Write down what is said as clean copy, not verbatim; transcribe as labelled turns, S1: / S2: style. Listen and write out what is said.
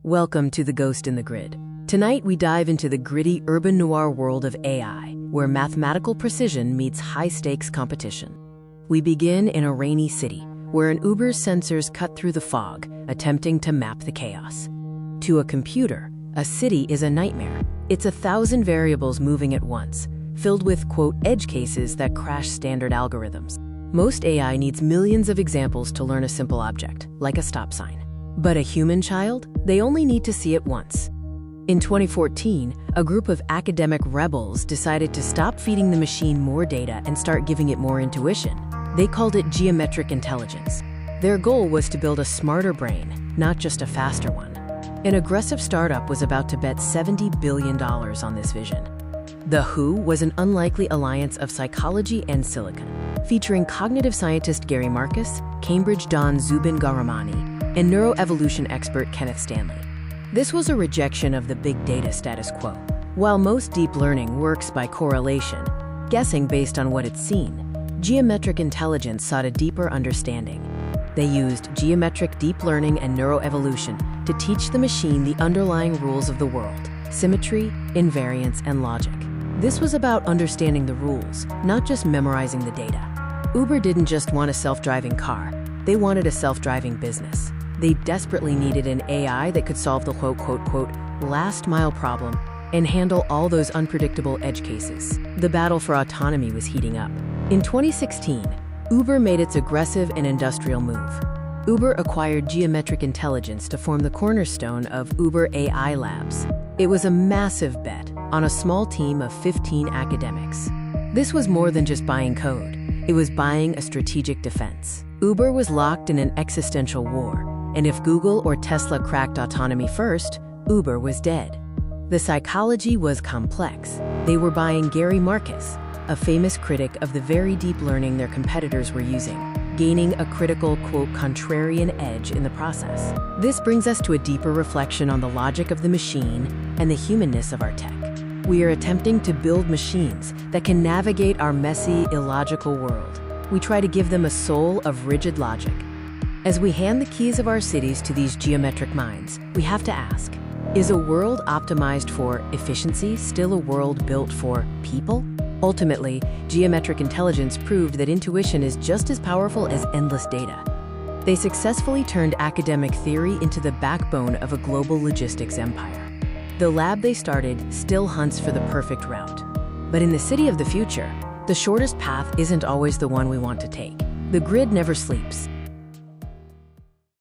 S1: Welcome to The Ghost in the Grid. Tonight we dive into the gritty urban noir world of AI, where mathematical precision meets high-stakes competition. We begin in a rainy city, where an Uber's sensors cut through the fog, attempting to map the chaos. To a computer, a city is a nightmare. It's 1,000 variables moving at once, filled with, quote, edge cases that crash standard algorithms. Most AI needs millions of examples to learn a simple object, like a stop sign. But a human child? They only need to see it once. In 2014, a group of academic rebels decided to stop feeding the machine more data and start giving it more intuition. They called it geometric intelligence. Their goal was to build a smarter brain, not just a faster one. An aggressive startup was about to bet $70 billion on this vision. The Who was an unlikely alliance of psychology and silicon, featuring cognitive scientist Gary Marcus, Cambridge Don Zubin Gharamani, and neuroevolution expert Kenneth Stanley. This was a rejection of the big data status quo. While most deep learning works by correlation, guessing based on what it's seen, geometric intelligence sought a deeper understanding. They used geometric deep learning and neuroevolution to teach the machine the underlying rules of the world: symmetry, invariance, and logic. This was about understanding the rules, not just memorizing the data. Uber didn't just want a self-driving car, they wanted a self-driving business. They desperately needed an AI that could solve the quote, last mile problem and handle all those unpredictable edge cases. The battle for autonomy was heating up. In 2016, Uber made its aggressive and industrial move. Uber acquired geometric intelligence to form the cornerstone of Uber AI Labs. It was a massive bet on a small team of 15 academics. This was more than just buying code. It was buying a strategic defense. Uber was locked in an existential war, and if Google or Tesla cracked autonomy first, Uber was dead. The psychology was complex. They were buying Gary Marcus, a famous critic of the very deep learning their competitors were using, gaining a critical, quote, contrarian edge in the process. This brings us to a deeper reflection on the logic of the machine and the humanness of our tech. We are attempting to build machines that can navigate our messy, illogical world. We try to give them a soul of rigid logic. As we hand the keys of our cities to these geometric minds, we have to ask, is a world optimized for efficiency still a world built for people? Ultimately, geometric intelligence proved that intuition is just as powerful as endless data. They successfully turned academic theory into the backbone of a global logistics empire. The lab they started still hunts for the perfect route. But in the city of the future, the shortest path isn't always the one we want to take. The grid never sleeps.